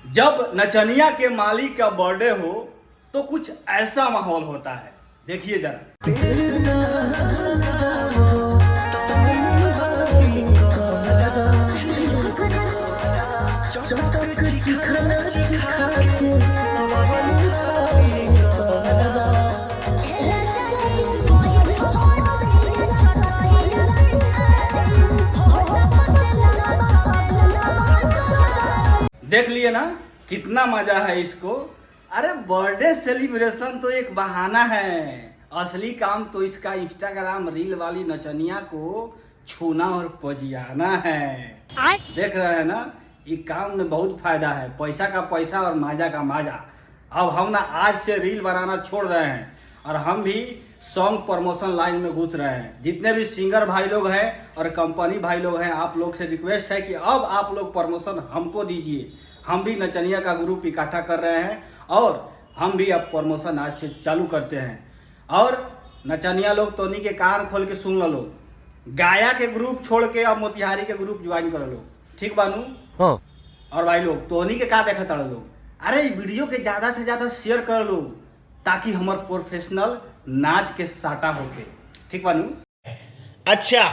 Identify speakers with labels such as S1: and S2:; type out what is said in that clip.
S1: जब नचनिया के मालिक का बर्थडे हो तो कुछ ऐसा माहौल होता है, देखिए जरा। देख लिए ना कितना मजा है इसको। अरे बर्थडे सेलिब्रेशन तो एक बहाना है, असली काम तो इसका इंस्टाग्राम रील वाली नचनिया को छूना और पजियाना है। देख रहे हैं ना, ये काम में बहुत फायदा है, पैसा का पैसा और माजा का माजा। अब हम ना आज से रील बनाना छोड़ रहे हैं और हम भी सॉन्ग प्रमोशन लाइन में घुस रहे हैं। जितने भी सिंगर भाई लोग हैं और कंपनी भाई लोग हैं, आप लोग से रिक्वेस्ट है कि अब आप लोग प्रमोशन हमको दीजिए। हम भी नचनिया का ग्रुप इकट्ठा कर रहे हैं और हम भी अब प्रमोशन आज से चालू करते हैं। और नचनिया लोग तोनी के कान खोल के सुन लो, गाया के ग्रुप छोड़ के अब मोतिहारी के ग्रुप ज्वाइन कर लो, ठीक बानू? हाँ। और भाई लोग तोनी के का देखा तड़ लोग, अरे वीडियो के ज्यादा से ज्यादा शेयर कर लो ताकि हमार प्रोफेशनल नाच के साटा होके, ठीक बानू? अच्छा।